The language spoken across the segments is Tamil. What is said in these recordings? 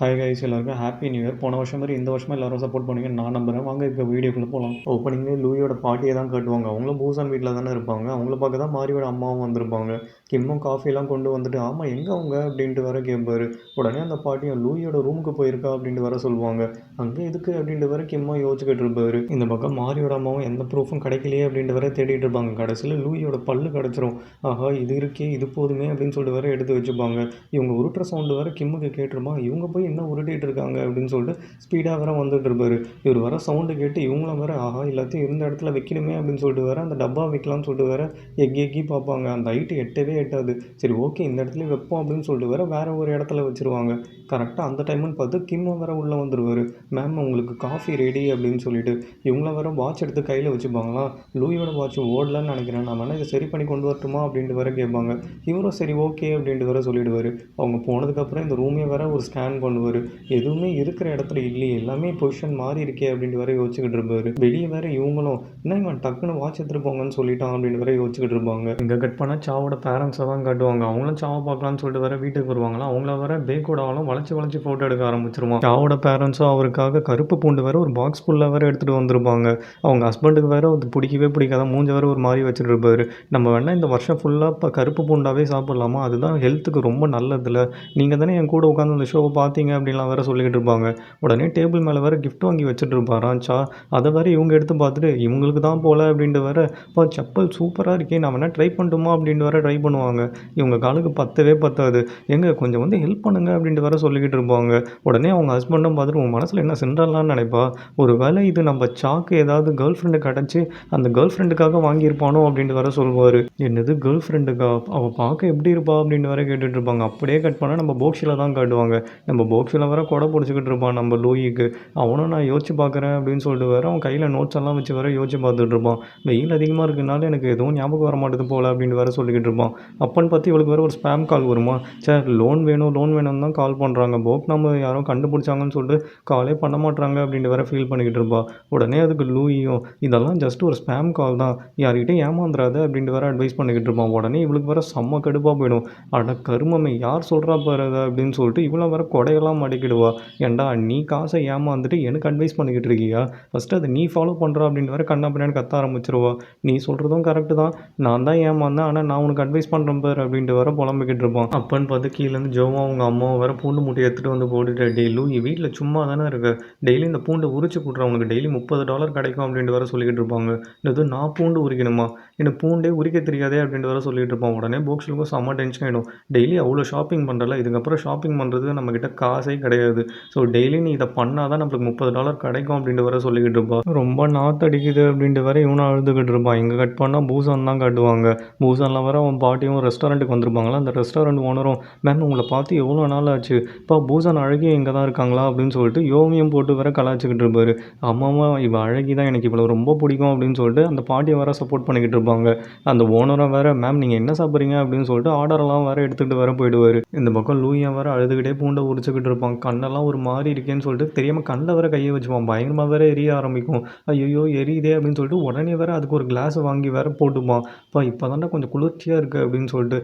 ஹாய் கைஸ் எல்லாருக்கும் ஹாப்பி நியூ இயர். போன வருஷம் மாதிரி இந்த வருஷமா எல்லாரும் சப்போர்ட் பண்ணுவீங்கன்னு நான் நம்புறேன். வாங்க இப்போ வீடியோக்குள்ளே போகலாம். ஓப்பனிங்லேயே லூயியோட பாட்டியை தான் காட்டுவாங்க. அவங்களும் பூசான் வீட்டில் தானே இருப்பாங்க. அவங்கள பார்க்க தான் மாரியோட அம்மாவும் வந்திருப்பாங்க. கிம்மும் காஃபிலாம் கொண்டு வந்துட்டு ஆமாம் எங்கே அவங்க அப்படின்ட்டு வர கேட்பாரு. உடனே அந்த பாட்டியும் லூயியோட ரூமுக்கு போயிருக்கா அப்படின்ட்டு வர சொல்லுவாங்க. அங்கே எதுக்கு அப்படின்ட்டு வர கிம்மும் யோசிச்சுக்கிட்டு இருப்பாரு. இந்த பக்கம் மாரியோட அம்மாவும் எந்த ப்ரூஃபும் கிடைக்கலையே அப்படின்ட்டு வர தேடிட்டு இருப்பாங்க. கடைசியில் லூயியோட பல்லு கிடச்சிரும். ஆஹா இது இருக்கே இது போதுமே அப்படின்னு சொல்லிட்டு வர எடுத்து வச்சுப்பாங்க. இவங்க உருட்டுற சவுண்டு வர கிம்முக்கு கேட்டுருப்பான். இவங்க போய் என்ன உருட்டிகிட்டு இருக்காங்க அப்படின்னு சொல்லிட்டு ஸ்பீடாக வேற வந்துட்டு இருப்பாரு. இவர் வர சவுண்டு கேட்டு இவங்களும் வேற ஆஹா எல்லாத்தையும் இருந்த இடத்துல வைக்கணுமே அப்படின்னு சொல்லிட்டு வேற அந்த டப்பா வைக்கலாம்னு சொல்லிட்டு வேற எக்கி பார்ப்பாங்க. அந்த ஹைட்டு எட்டவே எட்டாது. சரி ஓகே இந்த இடத்துல வைப்போம் அப்படின்னு சொல்லிட்டு வேற ஒரு இடத்துல வச்சிருவாங்க. கரெக்டாக அந்த டைம்னு பார்த்து கிம்மும் வேற உள்ளே வந்துடுவார். மேம் உங்களுக்கு காஃபி ரெடி அப்படின்னு சொல்லிட்டு இவங்கள வேற வாட்ச் எடுத்து கையில் வச்சுப்பாங்களா. லூயியோட வாட்ச் ஓடலன்னு நினைக்கிறேன், நான் வேணா இதை சரி பண்ணி கொண்டு வரட்டுமா அப்படின்ட்டு வேற கேட்பாங்க. இவரும் சரி ஓகே அப்படின்ட்டு வேற சொல்லிடுவார். அவங்க போனதுக்கப்புறம் இந்த ரூமே வேற ஒரு ஸ்கேன் பண்ணுவார். எதுவுமே இருக்கிற இடத்துல இல்லையே, எல்லாமே பொசிஷன் மாறி இருக்கே அப்படின்ட்டு வேற யோசிச்சுக்கிட்டு இருப்பாரு. வெளியே வேற இவங்களும் என்ன இவன் டக்குன்னு வாட்ச் எடுத்துட்டு போங்கன்னு சொல்லிட்டான் அப்படின்னு வேற யோசிச்சுக்கிட்டு இருப்பாங்க. இங்கே கட் பண்ணால் சாவோட பேரண்ட்ஸை தான் காட்டுவாங்க. அவங்களும் சாவை பார்க்கலான்னு சொல்லிட்டு வேற வீட்டுக்கு வருவாங்களா. அவங்கள வேற பேக்கோடாலும் வளைச்சு ஃபோட்டோ எடுக்க ஆரம்பிச்சிருவான். சாவோட பேரண்ட்ஸும் அவருக்காக கருப்பு பூண்டு வேற ஒரு பாக்ஸ் ஃபுல்லாக வேற எடுத்துகிட்டு வந்திருப்பாங்க. அவங்க ஹஸ்பண்டுக்கு வேற அது பிடிக்கவே பிடிக்காத மூஞ்ச வேற ஒரு மாதிரி வச்சுட்டு இருப்பாரு. நம்ம வேணா இந்த வருஷம் ஃபுல்லாக இப்போ கருப்பு பூண்டாவே சாப்பிட்லாமா, அதுதான் ஹெல்த்துக்கு ரொம்ப நல்லதில்ல, நீங்கள் தானே என் கூட உட்காந்து அந்த ஷோவை பார்த்தீங்க அப்படின்லாம் வேற சொல்லிக்கிட்டு இருப்பாங்க. உடனே டேபிள் மேலே வேற கிஃப்ட் வாங்கி வச்சுட்டு இருப்பாராம் சா. அதை வேற இவங்க எடுத்து பார்த்துட்டு இவங்களுக்கு தான் போல அப்படின்ட்டு வேற இப்போ செப்பல் சூப்பராக இருக்கே நான் வேணா ட்ரை பண்ணட்டுமா அப்படின்ட்டு வேற ட்ரை பண்ணுவாங்க. இவங்க காலுக்கு பத்தவே பத்தாது. எங்க கொஞ்சம் வந்து ஹெல்ப் பண்ணுங்க அப்படின்ட்டு வேற சொல்லிக்கிட்டு இருப்பாங்க. உடனே அவங்க ஹஸ்பண்டும் பார்த்துட்டு உன் மனசில் என்ன சிண்டர்லான்னு நினைப்பா. ஒரு வேளை இது நம்ம சாக்கு ஏதாவது கேர்ள் ஃப்ரெண்டு கிடச்சி அந்த கேர்ள் ஃப்ரெண்டுக்காக வாங்கியிருப்பானோ அப்படின்ட்டு வேற சொல்லுவார். என்னது கேர்ள் ஃப்ரெண்டுக்கா, அவள் பார்க்க எப்படி இருப்பா அப்படின்னு வேற கேட்டுட்டு இருப்பாங்க. அப்படியே கட் பண்ணால் நம்ம போக்ஷில தான் காட்டுவாங்க. நம்ம போக்ஷில் வேற கொடை பிடிச்சிக்கிட்டு இருப்பான் நம்ம லூயிக்கு. அவனும் நான் யோசிச்சு பார்க்குறேன் அப்படின்னு சொல்லிட்டு வேற அவன் கையில் நோட்ஸ் எல்லாம் வச்சு வேற யோசிச்சு பார்த்துட்டு இருப்பான். வெயில் அதிகமாக இருக்குனால எனக்கு எதுவும் ஞாபகம் வர மாட்டேது போல அப்படின்னு வேற சொல்லிக்கிட்டு இருப்பான். அப்பன்னு பார்த்து இவளுக்கு வேற ஒரு ஸ்பேம் கால் வருமா. சார் லோன் வேணும்னு தான் கால் பண்ணுறாங்க, போக் நம்ம யாரும் கண்டுபிடிச்சாங்கன்னு சொல்லிட்டு காலே பண்ண மாட்டாங்க அப்படின்ட்டு வேற ஃபீல் பண்ணிக்கிட்டு இருப்பா. உடனே அதுக்கு லூயியும் இதெல்லாம் ஜஸ்ட் ஒரு ஸ்பேம் கால் தான், யார்கிட்ட ஏமாந்துடாத அப்படின்ட்டு வேற அட்வைஸ் பண்ணிக்கிட்டு இருப்பான். உடனே இவளுக்கு வேற செம்ம கடுப்பாக போயிடும். அட கருமமே யார் சொல்கிறா பாரு அதை அப்படின்னு சொல்லிட்டு இவ்வளோ வேற கொடையெல்லாம் மடக்கிடுவா. ஏன்டா நீ காசை ஏமாந்துட்டு எனக்கு அட்வைஸ் பண்ணிக்கிட்டு இருக்கியா, ஃபஸ்ட்டு அதை நீ ஃபாலோ பண்ணுற அப்படின்ட்டு வேற கண்ணா பின்னாடி கத்த ஆரம்பிச்சிருவா. நீ சொல்கிறதும் கரெக்டு தான், நான் தான் ஏமாந்தேன், ஆனால் நான் உனக்கு அட்வைஸ் பண்ணுறேன் பாரு அப்படின்ட்டு வேற புலம்பிக்கிட்டு இருப்பான். அப்பன்னு பார்த்து கீழேருந்து ஜோவும் அவங்க அம்மாவும் வேற பூண்டு மூட்டை எடுத்துகிட்டு வந்து போட்டுட்டு டெய்லியும் வீட்டில் சும்மா தானே இருக்கு, டெய்லி இந்த பூண்டை உரிச்சு கொடுக்குறேன், உனக்கு டெய்லி $30 கிடைக்கும் அப்படின்ட்டு வேற சொல்லிக்கிட்டு இருப்பாங்க. இது நான் பூண்டு உரிக்கணுமா, எனக்கு பூண்டே உரிக்க தெரியாதே அப்படின்ட்டு வேற சொல்லிட்டு இருப்பான். உடனே போக்ஷலுக்கும் செம்ம டென்ஷன் ஆகிடும். டெய்லி அவ்வளோ ஷாப்பிங் பண்ணுறல, இதுக்கப்புறம் ஷாப்பிங் பண்ணுறது நம்மக்கிட்ட காசே கிடையாது, ஸோ டெய்லி நீ இதை பண்ணால் தான் நம்மளுக்கு $30 கிடைக்கும் அப்படின்ட்டு வர சொல்லிக்கிட்டு இருப்பான். ரொம்ப நாத்தடிக்குது அப்படின்ட்டு வர இவனும் அழுதுகிட்டு இருப்பான். இங்கே கட் பண்ணால் பூசான் தான் காட்டுவாங்க. பூசானில் வர அவன் பாட்டியும் ரெஸ்டாரண்ட்டுக்கு வந்திருப்பாங்களா. அந்த ரெஸ்டாரண்ட் ஓனரும் மேம் உங்களை பார்த்து எவ்வளோ நாள் ஆச்சு, இப்போ பூசான் அழகி இங்கே தான் இருக்காங்களா அப்படின்னு சொல்லிட்டு யோமியம் போட்டு வேற கலாய்ச்சிக்கிட்டு இருப்பாரு. அம்மாவா இவள் அழகி தான் எனக்கு இவ்வளோ ரொம்ப பிடிக்கும் அப்படின்னு சொல்லிட்டு அந்த பாட்டியை வேற சப்போர்ட் பண்ணிக்கிட்டு இருப்பாங்க. அந்த ஓனரை வேற மேம் நீங்கள் என்ன சாப்பிட்றீங்க அப்படின்னு சொல்லிட்டு ஆர்டரெல்லாம் வேற எடுத்துகிட்டு வேற போயிடுவார். இந்த பக்கம் லூயா வேற அழுதுகிட்டே பூண்டை உரிச்சுக்கிட்டு இருப்பான். கண்ணெல்லாம் ஒரு மாதிரி இருக்கேன்னு சொல்லிட்டு தெரியாமல் கண்ணில் வேற கையை வச்சுப்பான். பயங்கரமாக வேற எரிய ஆரம்பிக்கும். ஐயோ எரியுதே அப்படின்னு சொல்லிட்டு உடனே வேற அதுக்கு ஒரு கிளாஸ் வாங்கி வேற போட்டுப்பான். இப்போ தாண்டா கொஞ்சம் குளிர்ச்சியாக இருக்குது அப்படின்னு சொல்லிட்டு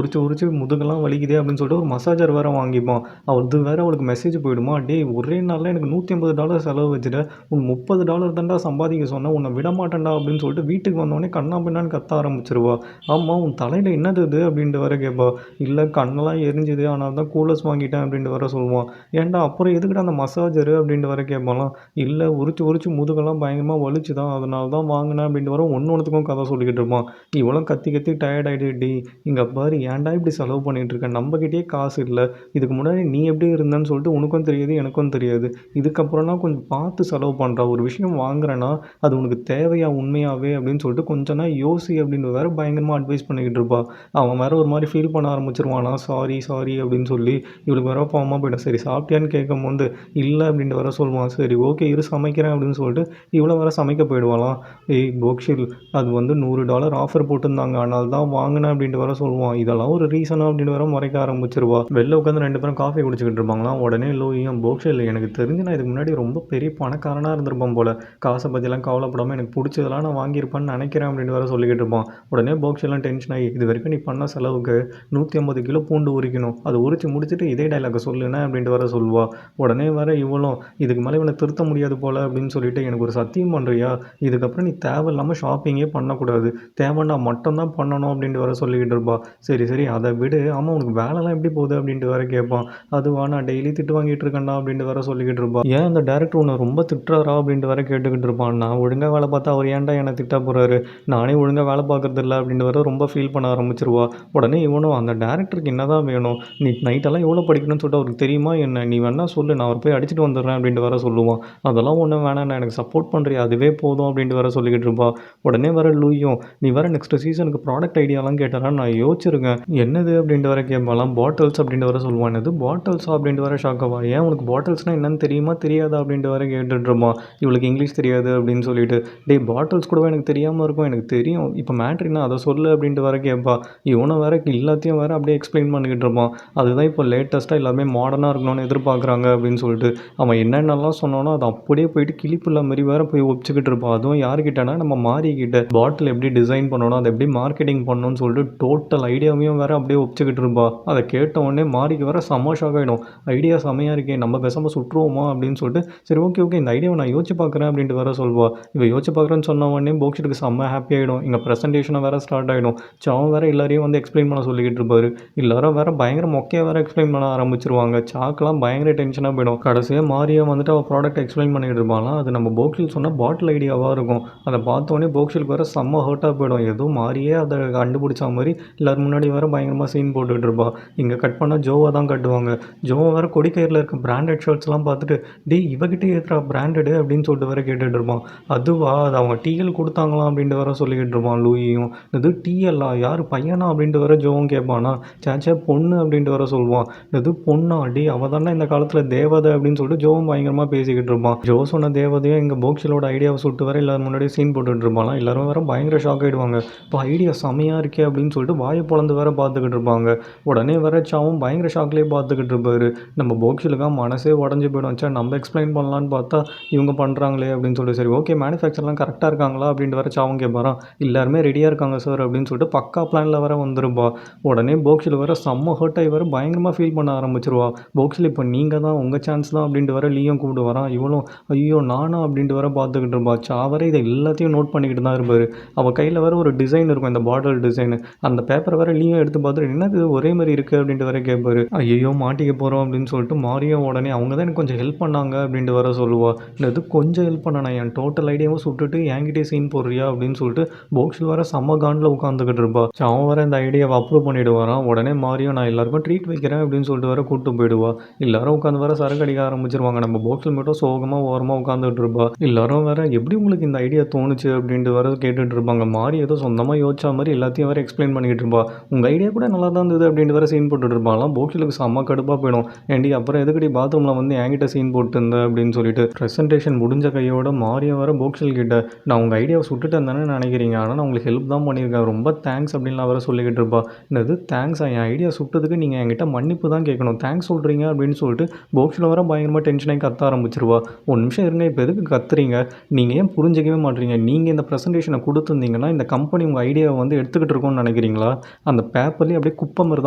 உரிச்சு முதுகெல்லாம் வலிக்குதே அப்படின்னு சொல்லிட்டு ஒரு மசாஜர் வேற வாங்கிப்பான். அது வேற அவளுக்கு மெசேஜ் போயிடுமா, டே ஒரே நாளில் எனக்கு $150 செலவு வச்சுட்டு உன் $30 தாண்டா சம்பாதிக்க சொன்ன, உன்னை விட மாட்டேன்டா அப்படின்னு சொல்லிட்டு வீட்டுக்கு வந்தோடனே கண்ணா பின்னான்னு கத்த ஆரம்பிச்சிருவா. ஆமாம் உன் தலையில் என்னது இது அப்படின்ட்டு வேற கேட்பா. இல்லை கண்ணெல்லாம் எரிஞ்சுது, ஆனால் தான் கூலர்ஸ் வாங்கிட்டேன் அப்படின்ட்டு வேற சொல்லுவான். ஏன்டா அப்புறம் எதுக்குடா அந்த மசாஜரு அப்படின்ட்டு வேற கேட்பாலாம். இல்லை உரிச்சு முதுகெல்லாம் பயங்கரமாக வலிச்சு தான், அதனால தான் வாங்கினேன் அப்படின்ட்டு வர ஒன்றுத்துக்கும் கதை சொல்லிக்கிட்டு இருப்பான். இவளும் கத்தி டயர்ட் ஆகிட்டு இங்கே பாரு ஏன்டா இப்படி செலவு பண்ணிகிட்டு இருக்கேன், நம்மக்கிட்டே காசு இல்லை, இதுக்கு முன்னாடி நீ எப்படி இருந்தேன்னு சொல்லிட்டு உனக்கும் தெரியாது எனக்கும் தெரியாது, இதுக்கப்புறம்லாம் கொஞ்சம் பார்த்து செலவு பண்ணுறா, ஒரு விஷயம் வாங்குறேன்னா அது உனக்கு தேவையா உண்மையாகவே அப்படின்னு சொல்லிட்டு கொஞ்சம் நான் யோசி அப்படின்னு வேற பயங்கரமாக அட்வைஸ் பண்ணிக்கிட்டு இருப்பா. அவன் வேற ஒரு மாதிரி ஃபீல் பண்ண ஆரம்பிச்சிருவானா, சாரி அப்படின்னு சொல்லி இவளுக்கு வேற பாவமாக போய்டும். சரி சாப்பிட்டியான்னு கேட்கும்போது இல்லை அப்படின்ட்டு வேற சொல்லுவான். சரி ஓகே இரு சமைக்கிறேன் அப்படின்னு சொல்லிட்டு இவ்வளோ வேற சமைக்க போயிடுவாளாம். ஏய் போக்ஷில் அது வந்து $100 ஆஃபர் போட்டிருந்தாங்க, அதனால தான் வாங்கினேன் அப்படின்ட்டு வேற சொல்லுவான். இதெல்லாம் ஒரு ரீசனாக அப்படின்னு வேற முறைக்க ஆரம்பிச்சிருவா. வெளில உட்காந்து 2 பேரும் காஃபி குடிச்சிக்கிட்டு இருப்பாங்களாம். உடனே லூயும் போக்ஷில் எனக்கு தெரிஞ்சு நான் இதுக்கு முன்னாடி ரொம்ப பெரிய பணக்காரனாக இருந்திருப்பான் போல, காசை பற்றிலாம் கவலைப்படாமல் எனக்கு பிடிச்சதெல்லாம் நான் வாங்கியிருப்பேன்னு நினைக்கிறேன் அப்படின்னு வேற சொல்லிக்கிட்டு இருப்பான். உடனே போக்ஷிலாம் டென்ஷன் ஆகி இது வரைக்கும் நீ பண்ண செலவுக்கு 150 கிலோ பூண்டு உரிக்கணும், அதை உரிச்சு முடிச்சுட்டு இதே டைலாக சொல்லுனேன் அப்படின்னு அப்படின்ட்டு வேற சொல்லுவா. உடனே வேற இவளும் இதுக்கு மேலே இவனை திருத்த முடியாது போல் அப்படின்னு சொல்லிட்டு எனக்கு ஒரு சத்தியம் பண்ணுறியா, இதுக்கப்புறம் நீ தேவையில்லாமல் ஷாப்பிங்கே பண்ணக்கூடாது, தேவைன்னா மட்டும்தான் பண்ணணும் அப்படின்ட்டு வேற சொல்லிக்கிட்டு இருப்பா. சரி சரி அதை விடு, ஆமாம் உனக்கு வேலைலாம் எப்படி போகுது அப்படின்ட்டு வேற கேட்பான். அதுவா நான் டெய்லி திட்டு வாங்கிட்டு இருக்கேன்டா அப்படின்ட்டு வேற சொல்லிக்கிட்டு இருப்பா. ஏன் அந்த டேரக்டர் உன்னை ரொம்ப திட்டுறாரா அப்படின்ட்டு வேற கேட்டுக்கிட்டு இருப்பான். நான் ஒழுங்காக வேலை பார்த்தா அவர் ஏன்டா என்னை திட்ட போகிறாரு, நானே ஒழுங்காக வேலை பார்க்கறது இல்லை அப்படின்ட்டு வேற ரொம்ப ஃபீல் பண்ண ஆரம்பிச்சிருவா. உடனே இவனும் அந்த டேரக்டருக்கு என்னதான் வேணும், நீ நைட்டெல்லாம் எவ்வளோ படிக்கணும்னு சொல்லிட்டு அவருக்கு தெரியுமா என்ன, நீ வேணா சொல்லு, நான் அவர் போய் அடிச்சுட்டு வந்துடுறேன் அப்படின்ட்டு வேற சொல்லுவான். அதெல்லாம் ஒன்றும் வேணாம், நான் எனக்கு சப்போர்ட் பண்ணுறியா அதுவே போதும் அப்படின்ட்டு வேற சொல்லிக்கிட்டு இருப்பா. உடனே வர லூயும் நீ வேற நெக்ஸ்ட் சீசனுக்கு ப்ராடக்ட் ஐடியாலாம் கேட்டாரா, நான் யோசிச்சிருக்கேன் என்னது அப்படின்ட்டு வர கேட்பாலாம். பாட்டில்ஸ் அப்படின்ட்டு வர சொல்லுவான். என்னது பாட்டில்ஸா அப்படின்ட்டு வர ஷாக்காவா, ஏன் உனக்கு பாட்டில்ஸ்னால் என்னன்னு தெரியுமா தெரியாதா அப்படின்ட்டு வர கேட்டுட்ருப்பான். இவளுக்கு இங்கிலீஷ் தெரியாது அப்படின்னு சொல்லிட்டு, டே பாட்டில்ஸ் கூடவே எனக்கு தெரியாமல் இருக்கும், எனக்கு தெரியும், இப்போ மேட்ரினா அதை சொல்லு அப்படின்ட்டு வர கேட்பா. இவனை வேற எல்லாத்தையும் வேற அப்படியே எக்ஸ்பிளைன் பண்ணிக்கிட்டு இருப்பான். அதுதான் இப்போ லேட்டஸ்ட்டாக எல்லாமே மாடர்னாக இருக்கணும்னு எதிர்பார்க்குறாங்க அப்படின்னு சொல்லிட்டு அவன் என்னென்னலாம் சொன்னானோ அதை அப்படியே போயிட்டு கிளிப்புள்ள மாதிரி வேற போய் ஒப்பிச்சுக்கிட்டு இருப்பான். அதுவும் யாருக்கிட்டனா நம்ம மாறிக்கிட்ட பாட்டில் எப்படி டிசைன் பண்ணணும், அதை எப்படி மார்க்கெட்டிங் பண்ணணும்னு சொல்லிட்டு டோட்டல் ஐடியாவையும் வேற அப்படியே ஒப்பிச்சுக்கிட்டு இருப்பா. அதை கேட்ட உடனே மாறிக்கு வேற செம்ம ஷாக் ஆகிடும். ஐடியா செம்மையாக இருக்கே, நம்ம பேசாமல் சுற்றுவோமா அப்படின்னு சொல்லிட்டு, சரி ஓகே ஓகே இந்த ஐடியாவை நான் யோசிச்சு பார்க்குறேன் அப்படின்ட்டு வேற சொல்வா. இவ யோசிச்சு பார்க்குறேன்னு சொன்ன உடனே போக்ஷிட்டுக்கு செம்ம ஹாப்பி ஆகிடும். இங்கே ப்ரெசன்டேஷனை வேற ஸ்டார்ட் ஆகிடும். சாவும் வேற எல்லாரையும் வந்து எக்ஸ்பிளைன் பண்ண சொல்லிக்கிட்டு இருப்பாரு. எல்லாரும் வேற பயங்கர மொக்கையாக வேற எக்ஸ்பிளைன் பண்ண ஆரம்பிச்சிருவாங்க. சாக்கெலாம் பயங்கர டென்ஷனாக போயிடும். கடைசியாக மாரியா வந்துட்டு அவள் ப்ராடக்ட் எக்ஸ்பிளைன் பண்ணிக்கிட்டு இருப்பாங்களாம். அது நம்ம போக்ஷில் சொன்ன பாட்டில் ஐடியாவாக இருக்கும். அதை பார்த்தோன்னே போக்ஷிலுக்கு வேற செம்ம ஹர்ட்டாக போயிடும். ஏதோ மாரியே அதை கண்டுபிடிச்ச மாதிரி எல்லோரும் முன்னாடி வேற பயங்கரமாக சீன் போட்டுக்கிட்டு இருப்பா. இங்கே கட் பண்ணால் ஜோவை தான் கட்டுவாங்க. ஜோவை வேற கொடிக்கயிறில் இருக்க பிராண்டட் ஷர்ட்ஸ்லாம் பார்த்துட்டு, டே இவகிட்டே ஏற்றுறா பிராண்டடு அப்படின்னு சொல்லிட்டு வேற கேட்டுட்டு இருப்பான். அதுவா அது அவங்க டிஎல் கொடுத்தாங்களாம் அப்படின்ட்டு வேற சொல்லிக்கிட்டு இருப்பான் லூயியும். இது டிஎல்லா யார் பையனா அப்படின்ட்டு வேற ஜோவும் கேட்பானா, சேச்சே பொண்ணு அப்படின்ட்டு வேற சொல்லுவான். இது பொண்ணா, டே அவள் தானே இந்த காலத்தில் தேவதை அப்படின்னு சொல்லிட்டு ஜோவும் பயங்கரமாக பேசிக்கிட்டு இருப்பான். ஜோ சொன்ன தேவதையும் எங்கள் போக்ஷிலோட ஐடியாவை சுட்டு வர எல்லாரும் முன்னாடி சீன் போட்டுட்டு இருப்பாங்களாம். எல்லாரும் வேற பயங்கர ஷாக் ஆகிடுவாங்க. இப்போ ஐடியா செமையாக இருக்கே அப்படின்னு சொல்லிட்டு வாயை பொழந்து வேற பார்த்துக்கிட்டு இருப்பாங்க. உடனே வர சாவும் பயங்கர ஷாக்லேயே பார்த்துக்கிட்டு இருப்பாரு. நம்ம போக்ஷிலுக்காக மனசே உடஞ்சி போயிடும். சார் நம்ம எக்ஸ்பிளைன் பண்ணலான்னு பார்த்தா இவங்க பண்ணுறாங்களே அப்படின்னு சொல்லிட்டு, சரி ஓகே மேனுஃபேக்சர்லாம் கரெக்டாக இருக்காங்களா அப்படின்ட்டு வர சாவும் கேட்பாரான். எல்லாருமே ரெடியாக இருக்காங்க சார் அப்படின்னு சொல்லிட்டு பக்கா பிளானில் வர வந்துருப்பா. உடனே போக்ஷில் வர செம்ம ஹர்ட் ஆகி வர பயங்கரமாக ஃபீல் பண்ண ஆரம்பிச்சிருவா. போக்ஷில் இப்போ நீங்கள் தான் உங்கள் சான்ஸ் தான் அப்படின்ட்டு வர லீயும் கூப்பிட்டு வரான். இவளும் ஐயோ நானா அப்படின்ட்டு வர பார்த்துக்கிட்டு இருப்பா. சாவர இதை எல்லாத்தையும் நோட் பண்ணிக்கிட்டு தான் இருப்பார். அவள் கையில் வர ஒரு டிசைன் இருக்கும், இந்த பாட்டில் டிசைனு. அந்த பேப்பரை வர லீயும் எடுத்து பார்த்துட்டு என்னது ஒரே மாதிரி இருக்குது அப்படின்ட்டு வர கேட்பாரு. ஐயோ மாட்டிக்க போகிறோம் அப்படின்னு சொல்லிட்டு மாரியும் உடனே அவங்க தான் எனக்கு கொஞ்சம் ஹெல்ப் பண்ணாங்க அப்படின்ட்டு வர சொல்லுவா. இது கொஞ்சம் ஹெல்ப் பண்ண, என் டோட்டல் ஐடியாவும் சுட்டுட்டு என்கிட்டே சீன் போடுறியா அப்படின்னு சொல்லிட்டு போக்ஸில் வர செம்ம காண்டில் உட்காந்துக்கிட்டு இருப்பா. அவன் வர இந்த ஐடியாவை அப்ரூவ் பண்ணிவிடுவாரான். உடனே மாரியும் நான் எல்லாருக்கும் ட்ரீட் வைக்கிறேன் அப்படின்னு சொல்லிட்டு வர கூப்பிட்டு போயிடுவா. எல்லாரும் உட்காந்து வர சரக்கு அடிக்க ஆரம்பிச்சிருவாங்க. நம்ம போக்ஸில் மட்டும் சோகமாக ஓரமாக உட்காந்துட்டு இருப்பா. எல்லாரும் வேற எப்படி உங்களுக்கு இந்த ஐடியா தோணுச்சு அப்படின்ட்டு வர கேட்டுட்டு இருப்பாங்க. மாறி ஏதோ சொந்தமாக யோசிச்சா மாதிரி எல்லாத்தையும் வேற எக்ஸ்பிளைன் பண்ணிக்கிட்டு இருப்பா. உங்கள் ஐடியா கூட நல்லா தான் இருந்தது அப்படின்ட்டு வர சீன் போட்டுட்டு இருப்பாங்களாம். போக்ஸிலுக்கு செம்ம கடுப்பாக போயிடும். ஏண்டி அப்புறம் எதுக்கடி பாத்ரூமில் வந்து என்கிட்ட சீன் போட்டு இருந்த அப்படின்னு சொல்லிட்டு ப்ரெசன்டேஷன் முடிஞ்ச கையோட மாரியம் வர போக்ஸில் கிட்ட நான் உங்கள் ஐடியாவை சுட்டுட்டு தானே நினைக்கிறீங்க, ஆனால் நான் உங்களுக்கு ஹெல்ப் தான் பண்ணியிருக்கேன், ரொம்ப தேங்க்ஸ் அப்படின்லாம் வர சொல்லிக்கிட்டு இருப்பா. என்னது தேங்க்ஸா, என் ஐடியா சுட்டதுக்கு நீங்கள் என்கிட்ட மன்னிப்பு தான் கேட்கணும், தேங்க்ஸ் சொல்கிறீங்க அப்படின்னு சொல்லிட்டு போக்ஸில் வர பயங்கரமாக டென்ஷனாகி கத்த ஆரம்பிச்சிருவா. ஒரு நிமிஷம் இருங்க, இப்போ எதுக்கு கத்துறீங்க, நீங்கள் ஏன் புரிஞ்சிக்கவே மாட்டீங்க, நீங்கள் இந்த ப்ரெசன்டேஷனை கொடுத்துருந்தீங்கன்னா இந்த கம்பெனி உங்கள் ஐடியாவை வந்து எடுத்துக்கிட்டு இருக்கோன்னு நினைக்கிறீங்களா, அந்த பேப்பர்லேயே அப்படியே குப்பை மாதிரி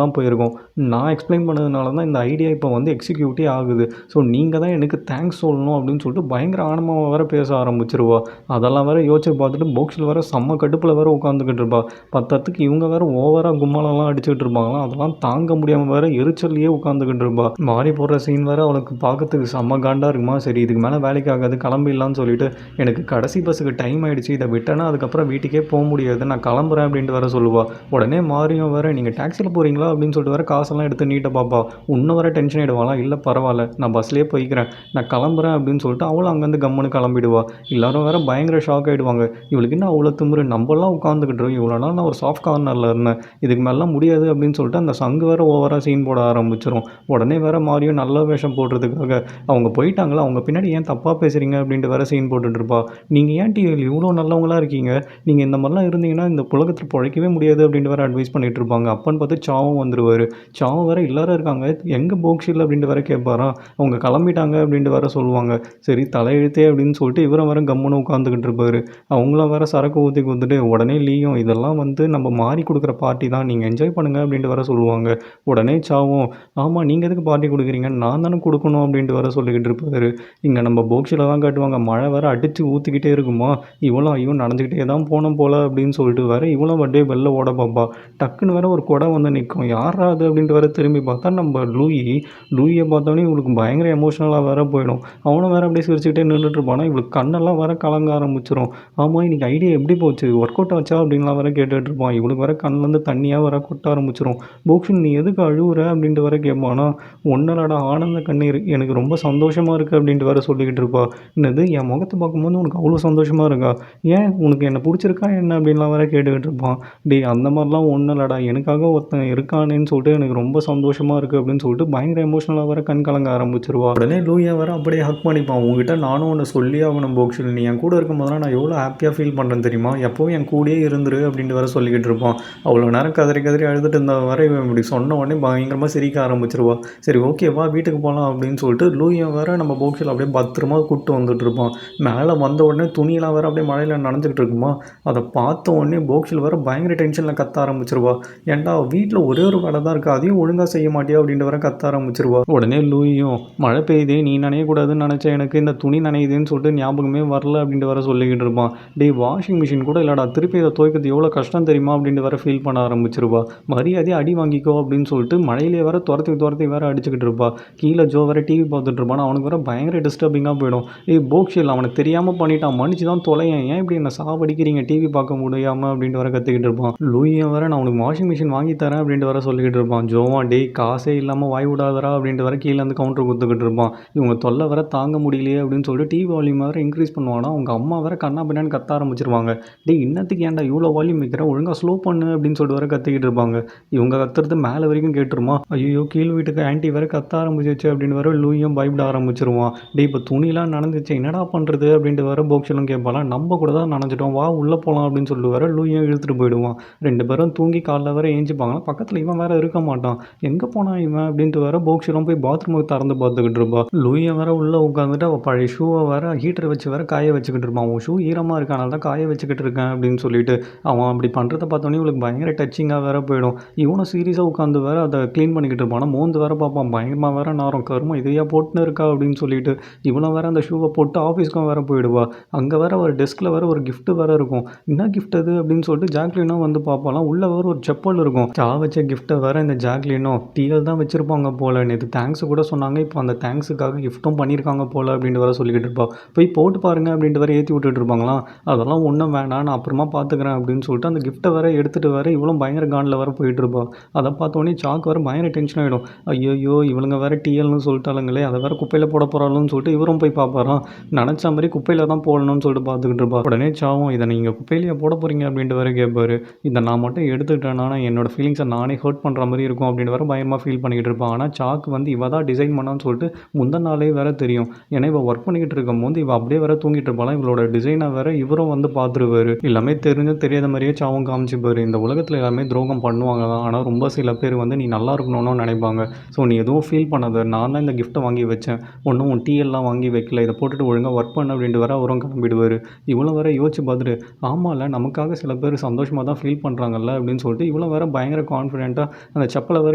தான் போயிருக்கும், நான் எக்ஸ்பிளைன் பண்ணதுனால தான் இந்த ஐடியா இப்போ வந்து எக்ஸிக்யூட்டே ஆகுது, ஸோ நீங்கள் தான் எனக்கு தேங்க்ஸ் சொல்லணும் அப்படின்னு சொல்லிட்டு பயங்கர ஆணவமாக வேற பேச ஆரம்பிச்சிருவா. அதெல்லாம் வேற யோசிச்சு பார்த்துட்டு போக்ஸில் வேற செம்ம கடுப்பில் வேற உட்காந்துக்கிட்டு இருப்பா. பத்தத்துக்கு இவங்க வேற ஓவராக கும்மாலெல்லாம் அடிச்சுக்கிட்டு இருப்பாங்களாம். அதெல்லாம் தாங்க முடியாமல் வேற எரிச்சல்லையே உட்காந்துக்கிட்டு இருப்பா. மாறி போடுற சீன் வேற அவளுக்கு பார்க்கறதுக்கு செம்ம காண்டாக இருக்குமா. சரி இதுக்கு மேலே வேலைக்கு ஆகாது கிளம்பிடலான்னு சொல்லிட்டு, எனக்கு கடைசி பஸ்ஸுக்கு டைம் ஆகிடுச்சு, இதை விட்டேன்னா அதுக்கப்புறம் வீட்டுக்கே போக முடியாது, நான் கிளம்புறேன் அப்படின்ட்டு வேற சொல்லுவா. உடனே மாறியும் வேற நீங்கள் டாக்ஸியில் போகிறீங்களா அப்படின்னு சொல்லிட்டு வேற காசெல்லாம் எடுத்து நீட்ட பார்ப்பா. இன்னும் வர டென்ஷன் ஆகிடுவாளா. இல்லை பரவாயில்ல நான் பஸ்லேயே போய்க்கிறேன், நான் கிளம்புறேன் அப்படின்னு சொல்லிட்டு அவளும் அங்கேருந்து கம்முன்னு கிளம்பிடுவா. எல்லாரும் வேற பயங்கர ஷாக் ஆகிடுவாங்க. இவளுக்கு என்ன அவ்வளோ திமிரு, நம்மளாம் உட்காந்துக்கிட்டுருவோம், இவ்வளோ நாள் நான் ஒரு சாஃப்ட் கார்னரில் இருந்தேன், இதுக்கு மேலாம் முடியாது அப்படின்னு சொல்லிட்டு அந்த சங்கு வேற ஓவராக சீன் போட ஆரம்பிச்சிடும். உடனே வேற மாறியும் நல்ல வேஷம் போடுறதுக்காக அவங்க போயிட்டாங்களா, அவங்க பின்னாடி ஏன் தப்பாக பேசுகிறீங்க அப்படின்ட்டு வேற சீன் போட்டுட்ருப்பா. நீங்கள் ஏன் இவ்வளோ நல்லவங்களாக இருக்கீங்க, நீங்கள் இந்த மாதிரிலாம் இருந்தீங்கன்னா இந்த உலகத்தில் பிழைக்கவே முடியாது அப்படின்ட்டு வேற அட்வைஸ் பண்ணிகிட்டு இருப்பாங்க. அப்பன்னு பார்த்து சாவும் வந்துடுவார். சாவும் வேற எல்லாரும் இருக்காங்க, எங்கே போக்ஷில் அப்படின்ட்டு வேற கேட்பாரா. அவங்க கிளம்பிட்டாங்க அப்படின்ட்டு வேற சொல்லுவாங்க. சரி தலையெழுத்தே அப்படின்னு சொல்லிட்டு இவரும் வேற கம்முன்னு உட்காந்துக்கிட்டு இருப்பார். அவங்களும் வேற சரக்கு ஊற்றி கொடுத்துட்டு உடனே லீயும் இதெல்லாம் வந்து நம்ம மாறி கொடுக்குற பார்ட்டி தான், நீங்கள் என்ஜாய் பண்ணுங்கள் அப்படின்ட்டு வேற சொல்லுவாங்க. உடனே சாவும் ஆமாம் நீங்கள் எதுக்கு பார்ட்டி பார்ட்டி கொடுக்குறீங்க, நான் தானே கொடுக்கணும் அப்படின்ட்டு வேற சொல்லிக்கிட்டு இருப்பாரு. இங்கே நம்ம போக்ஸில் தான் காட்டுவாங்க, மழை வேற அடித்து ஊற்றிக்கிட்டே இருக்குமா, இவளும் ஐயோ நடந்துக்கிட்டே தான் போனோம் போல அப்படின்னு சொல்லிட்டு வேற இவளும் அப்படியே வெளில ஓட பார்ப்பா. டக்குன்னு வேற ஒரு குடம் வந்து நிற்கும், யாரா அது அப்படின்ட்டு வேற திரும்பி பார்த்தா நம்ம லூயியை பார்த்தோன்னே இவளுக்கு பயங்கர எமோஷனலாக வேற போயிடும். அவனும் வேற அப்படியே சிரிச்சுக்கிட்டே நின்றுட்டு இருப்பானா, இவளுக்கு கண்ணெல்லாம் வேற கலங்க ஆரம்பிச்சிடும். ஆமாம் இன்னைக்கு ஐடியா எப்படி போச்சு, ஒர்க் அவுட் ஆச்சா அப்படின்லாம் வேற கேட்டுட்டு இருப்பான். இவளுக்கு வேற கண்ணிலேருந்து தண்ணியாக வேற கொட்ட ஆரம்பிச்சிடும். போக்ஷன் நீ எதுக்கு அழுவுற அப்படின்ட்டு வேற கேட்பானா, ஒன்னலோட ஆனந்த கண்ணீர் எனக்கு ரொம்ப சந்தோஷமாக இருக்குது அப்படின்ட்டு வேற சொல்லிக்கிட்டு இருப்பா. என்னது என் முகத்தை பார்க்கும்போது உனக்கு அவ்வளோ சந்தோஷமாக இருக்கா, ஏன் உனக்கு என்ன பிடிச்சிருக்கா என்ன அப்படின்லாம் வேற கேட்டுக்கிட்டு இருப்பான். டேய் அந்த மாதிரிலாம் ஒன்றும் இல்லடா, எனக்காக ஒருத்தன் இருக்கானேன்னு சொல்லிட்டு எனக்கு ரொம்ப சந்தோஷமாக இருக்குது அப்படின்னு சொல்லிட்டு பயங்கர எமோஷனலாக வேற கண் கலங்க ஆரம்பிச்சிருவா. உடனே லூயா வேற அப்படியே ஹக் பண்ணிப்பான். உங்ககிட்ட நானும் ஒன்று சொல்லி ஆகணும் போக்ஷன், நீ என் கூட இருக்கும்போதெல்லாம் நான் எவ்வளோ ஹாப்பியாக ஃபீல் பண்ணுறேன்னு தெரியுமா, எப்போவும் என் கூடயே இருந்துரு அப்படின்ட்டு வேற சொல்லிக்கிட்டு இருப்பான். அவ்வளோ நேரம் கதறி கதறி அழுதுட்டு இருந்த வர இவன் இப்படி சொன்ன உடனே பயங்கரமாக சிரிக்க ஆரம்பிச்சிருவா. சரி ஓகேவா வீட்டுக்கு போகலாம் அப்படின்னு சொல்லிட்டு லூயா வேற நம்ம போக்ஷில் அப்படியே பத்திரமா கூப்பிட்டு வந்துட்டு இருப்பான். மேலே வந்த உடனே துணியெல்லாம் வேற அப்படியே மழையில் நனைஞ்சிக்கிட்டு இருக்குமா, அதை பார்த்த உடனே போக்ஷில் வேற பயங்கர டென்ஷனில் கத்த ஆரம்பிச்சிருவா. ஏன்டா வீட்டில் ஒரே ஒரு வேலை தான் இருக்குது, அதையும் ஒழுங்காக செய்ய மாட்டியா அப்படின்ட்டு வர கத்த ஆரம்பிச்சிருவா. உடனே லூயும் மழை பெய்யுதே நீ நனையக்கூடாதுன்னு நினச்சேன், எனக்கு இந்த துணி நனையுதுன்னு சொல்லிட்டு ஞாபகமே வரல அப்படின்ட்டு வர சொல்லிக்கிட்டு இருப்பான். டேய் வாஷிங் மிஷின் கூட இல்லைடா, திருப்பி இதை துவைக்கிறது எவ்வளோ கஷ்டம் தெரியுமா அப்படின்ட்டு வர ஃபீல் பண்ண ஆரம்பிச்சிருவா. மரியாதையை அடி வாங்கிக்கோ அப்படின்னு சொல்லிட்டு மழையிலே வர துரத்தி வேற அடிச்சுக்கிட்டு இருப்பா. கீழே ஜோ வேற டிவி பார்த்துட்டு இருப்பான். அவனுக்கு வேற பயங்கர டிஸ்டர்பிங்காக போயிடும். போக்ஷில் அவனுக்கு தெரியாமல் பண்ணிட்டான், மன்னிச்சு தான் தொலையன், ஏன் இப்படி என்ன சாவடிக்கிறீங்க டிவி பார்க்க முடியாமல் அப்படின்ட்டு வர கற்றுக்கிட்டு இருப்பான். லூயா வேற நான் உனக்கு வாஷிங் மிஷின் வாங்கி தரேன் அப்படின்ட்டு வர சொல்லிக்கிட்டு இருப்பான். ஜோவா டேய் காசே இல்லாமல் வாய் விடாதரா அப்படின்ட்டு வர கீழே வந்து கவுண்டர் கொடுத்துக்கிட்டு இருப்பான். இவங்க தொல்லை வர தாங்க முடியலையே அப்படின்னு சொல்லிட்டு டிவி வால்யூம் வேறு இன்க்ரீஸ் பண்ணுவானா, அவங்க அம்மா வேற கண்ணா பின்னான்னு கத்த ஆரம்பிச்சிருவாங்க. டேய் இன்னத்துக்கு ஏன்டா இவ்வளோ வால்யூம் வைக்கிற, ஒழுங்காக ஸ்லோ பண்ணு அப்படின்னு சொல்லிட்டு வர கத்திக்கிட்டு இருப்பாங்க. இவங்க கத்துறது மேலே வரைக்கும் கேட்டுருமா, ஐயோ கீழ் வீட்டுக்கு ஆன்ட்டி வேற கத்த ஆரம்பிச்சிச்சு அப்படின்னு வர லூயும் பயப்பட ஆரம்பிச்சிருவான். டே இப்போ துணிலாம் நனைஞ்சிச்சு என்னடா பண்ணுறது அப்படின்ட்டு வர போக்ஷலும் கேட்பாலாம். நம்ம கூட தான் நனைஞ்சிட்டோம் வா உள்ளே போகலாம் அப்படின்னு சொல்லிட்டு வர லூயும் இழுத்துட்டு போயிடுவான். ரெண்டு பேரும் தூங்கி காலைல வேற ஏஞ்சிப்பாங்களா, பக்கத்தில் இவன் வேற இருக்க மாட்டான், எங்கே போனான் இவன் அப்படின்ட்டு வர போக்ஷலும் போய் பாத்ரூமுக்கு திறந்து பார்த்துக்கிட்டு இருப்பா. லூயை வேற உள்ளே உட்காந்துட்டு அவள் பழைய ஷூவை வேற ஹீட்டர் வச்சு வேற காய வச்சுக்கிட்டு இருப்பான். உன் ஷூ ஈரமாக இருக்கானால தான் காய வச்சுக்கிட்டு இருக்கேன் அப்படின்னு சொல்லிட்டு அவன் அப்படி பண்ணுறத பார்த்தோன்னே இவளுக்கு பயங்கர டச்சிங்காக வேற போயிடும். இவனும் சீரியஸாக உட்காந்து வேற அதை க்ளீன் பண்ணிக்கிட்டு இருப்பான். மோந்து வேற பார்ப்பான், பயங்கரமாக வேற நாரும் கருமா இதையா போட்டுன்னு இருக்கா அப்படின்னு சொல்லிட்டு இவனும் வேற அந்த ஷூவை போட்டு ஆஃபீஸ்க்கும் வேற போயிடுவா. அங்கே வேற ஒரு டெஸ்கில் வேற ஒரு கிஃப்ட் வேற இருக்கும். என்ன கிஃப்ட் அது அப்படின்னு சொல்லிட்டு ஜாக்லினும் வந்து பார்ப்பாலாம். உள்ள வேற ஒரு செப்பல் இருக்கும். சா வச்ச கிஃப்ட்டை வேற இந்த ஜாக்லினும் டிஎல் தான் வச்சிருப்பாங்க போல, நேற்று தேங்க்ஸ் கூட சொன்னாங்க, இப்போ அந்த தேங்க்ஸுக்காக கிஃப்ட்டும் பண்ணியிருக்காங்க போல அப்படின்ட்டு வேற சொல்லிக்கிட்டு இருப்பா. போய் போட்டு பாருங்க அப்படின்ட்டு வேற ஏற்றி விட்டுட்டு இருப்பாங்களாம். அதெல்லாம் ஒன்றும் வேணாம் நான் அப்புறமா பார்த்துக்கிறேன் அப்படின்னு சொல்லிட்டு அந்த கிஃப்ட்டை வேற எடுத்துகிட்டு வேற இவளும் பயங்கர காண்டில் வேற போயிட்டு இருப்பா. அதை பார்த்தோன்னே சாக்கு வேற பயங்கர டென்ஷன் ஆகிடும். ஐயோ இவளுங்க வேற டிஎல்னு சொல்லிட்டாலுங்களே, அதை வேற குப்பையில் போட போகிறாளுன்னு சொல்லிட்டு இவரும் போய் பார்ப்பாராம். நினச்ச மாதிரி குப்பையில் தான் போடணும்னு சொல்லிட்டு பார்த்துக்கிட்டு இருப்பா. உடனே சாவும் இதை நீங்கள் குப்பையிலேயே போட போகிறீங்க அப்படின்ட்டு வேற கேட்பாரு. இதை நான் மட்டும் எடுத்துக்கிட்டேன்னா என்னோட ஃபீலிங்ஸை நானே ஹர்ட் பண்ணுற மாதிரி இருக்கும் அப்படின்னு வேற பயமாக ஃபீல் பண்ணிக்கிட்டு இருப்பான். ஆனால் சாக்கு வந்து இவ தான் டிசைன் பண்ணான்னு சொல்லிட்டு முந்தின நாளே வேற தெரியும். ஏன்னா இவள் ஒர்க் பண்ணிக்கிட்டு இருக்கும் போது இவள் அப்படியே வேற தூங்கிட்டு இருப்பாள். இவளோட டிசைனை வேற இவரும் வந்து பார்த்துருவாரு. எல்லாமே தெரியாத மாதிரியே சாவும் காமிச்சுப்பாரு. இந்த உலகத்தில் எல்லாமே துரோகம் பண்ணுவாங்க தான், ஆனால் ரொம்ப சில பேர் வந்து நீ நல்லா இருக்கணும்னு நினைப்பாங்க. ஸோ நீ எதுவும் ஃபீல் பண்ணாத, நான் தான் இந்த கிஃப்ட்டை வாங்கி வச்சேன், ஒன்றும் உன் டீயெல்லாம் வாங்கி வைக்கல, இதை போட்டுட்டு ஒழுங்காக ஒர்க் பண்ண அப்படின்ட்டு வர அவரும் கிளம்பிடுவார். இவ்வளோ வேற யோசிச்சு பார்த்துட்டு ஆமாம்ல நமக்காக சில பேர் சந்தோஷமாக தான் ஃபீல் பண்ணுறாங்கல்ல அப்படின்னு சொல்லிட்டு இவ்வளோ வேற பயங்கர கான்ஃபிடென்ட்டாக அந்த செப்பலை வேற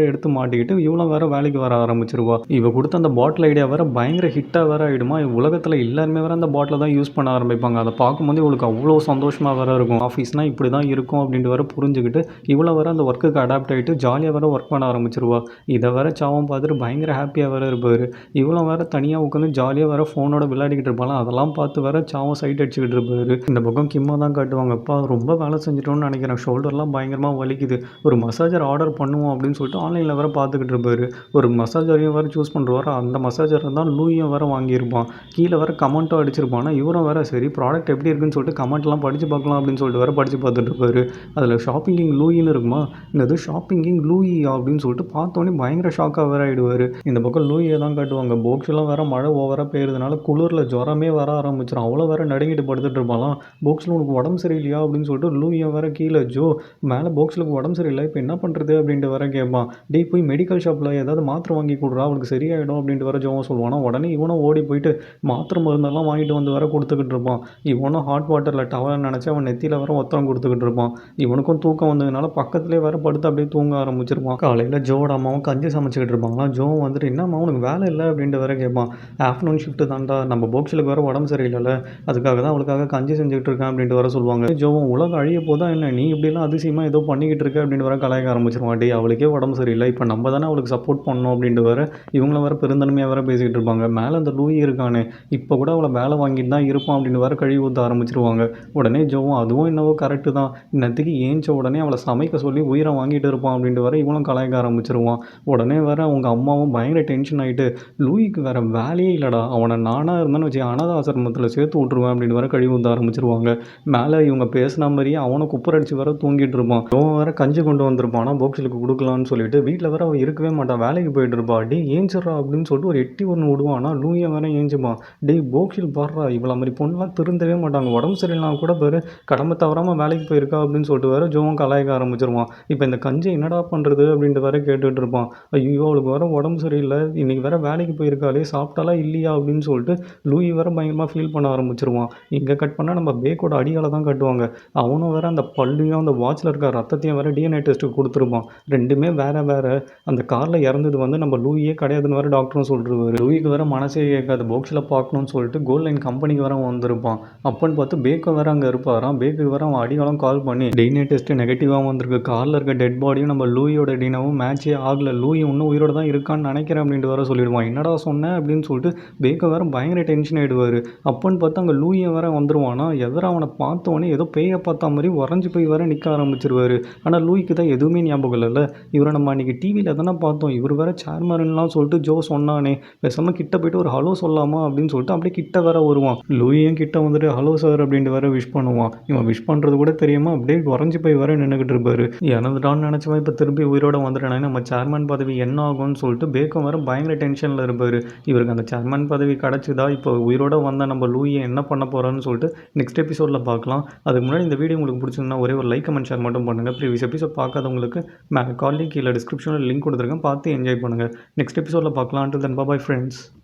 எடுத்து மாட்டிக்கிட்டு இவ்வளோ வேற வேலைக்கு வர ஆரம்பிச்சிருவா. இவ கொடுத்த அந்த பாட்டில் ஐடியா வேற பயங்கர ஹிட்டாக வேற ஆகிடுமா. உலகத்தில் எல்லாருமே வேற அந்த பாட்டில் தான் யூஸ் பண்ண ஆரம்பிப்பாங்க. அதை பார்க்கும்போது இவளுக்கு அவ்வளோ சந்தோஷமாக வேற இருக்கும். ஆஃபீஸ்னால் இப்படி தான் இருக்கும் அப்படின்ட்டு வேற புரிஞ்சுக்கிட்டு இவ்வளோ வேற அந்த ஒர்க்குக்கு அடாப்ட் ஆகிட்டு ஜாலியாக வேற ஒர்க் பண்ண ஆரம்பிச்சிருவா. இதை வேற சாவும் பார்த்துட்டு பயங்கர ஹாப்பியாக வேற இருப்பார். இவ்வளோ வேற தனியாக உட்காந்து ஜாலியாக வேற ஃபோனோட விளையாடிக்கிட்டு இருப்பாங்க. அதெல்லாம் பார்த்து வேற சாவும் சைட் அடிச்சுக்கிட்டு இருப்பார். இந்த பக்கம் கிம்மா தான் காட்டுவாங்கப்பா, ரொம்ப வேலை செஞ்சிட்டோன்னு நினைக்கிறேன், ஷோல்டர்லாம் பயங்கரமாக வலிக்குது, ஒரு மசாஜர் ஆர்டர் பண்ணுவோம் அப்படின்னு சொல்லிட்டு ஆன்லைனில் வேற பார்த்துக்கிட்டு இருப்பார். ஒரு மசாஜரையும் வேறு சூஸ் பண்ணுறாரு. அந்த மசாஜரை தான் லூயும் வேறு வாங்கியிருப்பான். கீழே வேறு கமெண்ட்டும் அடிச்சிருப்பான். இவரும் வேறு சரி ப்ராடக்ட் எப்படி இருக்குன்னு சொல்லிட்டு கமெண்ட்லாம் படித்து பார்க்கலாம் அப்படின்னு சொல்லிட்டு வேறு படித்து பார்த்துட்டு இருப்பாரு. அதில் ஷாப்பிங்கிங் லூயின்னு இருக்குமா, இந்த ஷாப்பிங்கிங் லூயி அப்படின்னு சொல்லிட்டு பார்த்தோன்னே பயங்கர ஷாக்காக வேறு ஆகிடுவார். இந்த பக்கம் லூயை தான் காட்டுவாங்க. போக்ஸ்லாம் வேறு மழை ஓவராக பெய்யறதுனால குளிரில் ஜுரமே வர ஆரம்பிச்சிடும். அவ்வளோ வேறு நடுங்கிட்டு படுத்துட்டு இருப்பாலாம். போக்ஸில் உனக்கு உடம்பு சரியில்லையா அப்படின்னு சொல்லிட்டு லூயை வேறு கீழே ஜோ மேலே போக்ஸில் உடம்பு சரியில்லை இப்போ என்ன பண்ணுறது அப்படின்ட்டு வேற கேட்பான். டே போய் மெடிக்கல் ஷாப்பில் ஏதாவது மாத்திரை வாங்கி கொடுறா அவனுக்கு சரியாயிடும் அப்படின்ட்டு வர ஜோவும் சொல்லுவானா. உடனே இவனும் ஓடி போயிட்டு மாத்திரை மருந்தெல்லாம் வாங்கிட்டு வந்து வர கொடுத்துக்கிட்டு இருப்பான். இவனும் ஹாட் வாட்டரில் டவல் நினச்சி அவன் நெத்தியில் வர ஒத்தரம் கொடுத்துக்கிட்டு இருப்பான். இவனுக்கும் தூக்கம் வந்ததுனால பக்கத்துலேயே வேற படுத்து அப்படியே தூங்க ஆரம்பிச்சிருப்பான். காலையில் ஜோட அம்மாவும் கஞ்சி சமைச்சிக்கிட்டு இருப்பாங்க. இருப்பாங்களாம். ஜோவும் வந்துட்டு என்னம்மா உனக்கு வேலை இல்லை அப்படின்ட்டு வேற கேட்பான். ஆஃப்டர்நூன் ஷிஃப்ட்டு தான்டா நம்ம போக்ஸலுக்கு வேறு உடம்பு சரியில்லைல்ல அதுக்காக தான் அவளுக்காக கஞ்சி செஞ்சுக்கிட்டு இருக்கேன் அப்படின்ட்டு வர சொல்லுவாங்க. ஜோவும் உலகம் அழிய போதா என்ன நீ இப்படிலாம் அதிசயமாக ஏதோ பண்ணிக்கிட்டு இருக்க அப்படின்னு வர கலாய்க்க ஆரம்பிச்சிருவான். டேய் அவளுக்கே உடம்பு சரியில்லை இப்போ நம்ம தானே அவளுக்கு சப்போர்ட் பண்ணணும் அப்படின்ட்டு வேற இவங்கள வேற பெருந்தன்மையாக வேற பேசிக்கிட்டு இருப்பாங்க. மேலே அந்த லூயி இருக்கானே இப்போ கூட அவளை வேலை வாங்கிட்டு தான் இருப்பான் அப்படின்னு வேற கழுவி ஊற்ற ஆரம்பிச்சிருவாங்க. உடனே ஜோவும் அதுவும் என்னவோ கரெக்டு தான் இன்னத்துக்கு ஏஞ்ச உடனே அவளை சமைக்க சொல்லி உயிரை வாங்கிட்டு இருப்பான் அப்படின்ட்டு வர இவனும் கலாய்க்க ஆரம்பிச்சிருவான். உடனே வேற அவங்க அம்மாவும் பயங்கர டென்ஷன் ஆகிட்டு லூயிக்கு வேற வேலையே இல்லைடா அவனை நானாக இருந்தேன்னு வச்சு அனாத ஆசிரமத்தில் சேர்த்து விட்ருவேன் அப்படின்னு வர கழுவி ஊற்ற ஆரம்பிச்சிருவாங்க. மேலே இவங்க பேசின மாதிரியே அவனை குப்புரடிச்சு வர தூங்கிட்டு இருப்பான். அவன் வேற கஞ்சி கொண்டு வந்திருப்பான் போக்ஸலுக்கு கொடுக்கலான்னு சொல்லிட்டு வீட்டில் வேற அவன் இருக்கவே மாட்டான் வேலைக்கு போயிட்டு இருப்பா. டே ஏஞ்சிட்றா அப்படின்னு சொல்லிட்டு ஒரு எட்டி ஒன்று விடுவான். ஆனால் லூயை வேற ஏஞ்சிப்பான். டே போக்ஸில் பாடுறா இவ்வளோ மாதிரி பொண்ணுலாம் திருந்தவே மாட்டாங்க உடம்பு சரியில்லாம் கூட பேர் கடமை தவறாமல் வேலைக்கு போயிருக்கா அப்படின்னு சொல்லிட்டு வேற ஜோவும் கலாய்க்க ஆரம்பிச்சிருவான். இப்போ இந்த கஞ்சி என்னடா பண்ணுறது அப்படின்ட்டு வேற கேட்டுட்டு இருப்பான். ஐயோ அவளுக்கு வேற உடம்பு சரியில்லை இன்னைக்கு வேற வேலைக்கு போயிருக்காளே சாப்பிட்டாலா இல்லையா அப்படின்னு சொல்லிட்டு லூயி வேற பயங்கரமாக ஃபீல் பண்ண ஆரம்பிச்சிருவான். இங்கே கட் பண்ணால் நம்ம பேக்கோட அடியால் தான் கட்டுவாங்க. அவனும் வேற அந்த பல்லையும் அந்த வாட்சில் இருக்க ரத்தத்தையும் வேற டிஎன்ஏ டெஸ்ட்டுக்கு கொடுத்துருப்பான். ரெண்டுமே வேற வேற அந்த காரில் இறந்தது வந்து நம்ம லூயே கிடையாதுன்னு வேற டாக்டரும் சொல்லிருவாரு. லூயிக்கு வேற மனசே கேட்காது போக்ஸில் பார்க்கணும்னு சொல்லிட்டு கோல்ட் லைன் கம்பெனிக்கு வேற வந்திருப்பான். அப்பன்னு பார்த்து பேக்கோ வேற அங்கே இருப்பாராம். பேக்கு வேற அவன் அடியாலும் கால் பண்ணி டிஎன்ஏ டெஸ்ட் நெகட்டிவாக வந்திருக்கு காரில் இருக்க டெட் பாடியும் நம்ம லூயோட டினாவும் மேட்சே ஆகலை லூயி இன்னும் உயிரோட தான் இருக்கான்னு நினைக்கிறேன் அப்படின்ட்டு வேற சொல்லிடுவான். என்னடா சொன்னேன் அப்படின்னு சொல்லிட்டு பேக்கோ வேற பயங்கர டென்ஷன் ஆகிடுவார். அப்பன்னு பார்த்து அங்கே லூயை வேற வந்துருவானா எதிர அவனை பார்த்தோன்னே ஏதோ பேயை பார்த்தா மாதிரி உறைஞ்சி போய் வேற நிற்க ஆரம்பிச்சிருவாரு. ஆனால் லூயிக்கு தான் எதுவுமே ஞாபகம் இல்லைல்ல இவரை நம்ம அன்றைக்கி டிவியில் தானே பார்த்தோம் இவர் வேற சேர்மன்லாம் சொல்லிட்டு ஜோ சொன்னானே பேசாமல் கிட்ட போய்ட்டு ஒரு ஹலோ சொல்லாமா அப்படின்னு சொல்லிட்டு அப்படியே கிட்ட வேற வருவான். லூயும் கிட்ட வந்துட்டு ஹலோ சார் அப்படின்ட்டு வேற விஷ் பண்ணுவான். இவன் விஷ் பண்ணுறது கூட தெரியாமல் அப்படியே உறைஞ்சி போய் வேற நின்றுக்கிட்டு இருப்பாரு. இறந்துட்டான்னு நினச்சவன் இப்போ திருப்பி உயிரோட வந்துட்டானே நம்ம சேர்மன் பதவி என்ன ஆகும்னு சொல்லிட்டு பேக்கம் வேற பயங்கர டென்ஷனில் இருப்பார். இவருக்கு அந்த சேர்மன் பதவி கிடச்சிதா இப்போ உயிரோட வந்தால் நம்ம லூயை என்ன பண்ண போகிறான்னு சொல்லிட்டு நெக்ஸ்ட் எபிசோடில் பார்க்கலாம். அதுக்கு முன்னாடி இந்த வீடியோ உங்களுக்கு பிடிச்சிருந்தா ஒரே ஒரு லைக் கமெண்ட் ஷேர் மட்டும் பண்ணுங்கள். ப்ரீவியஸ் எபிசோட் பார்க்காதவங்களுக்கு மேலே காலிங் கீழே டிஸ்கிரிப்ஷனில் லிங்க் கொடுத்துருக்கேன் பார்த்து என்ஜாய் பண்ணுங்கள். நெக்ஸ்ட் எபிசோடில் பார்க்கலாம். until then bye bye friends.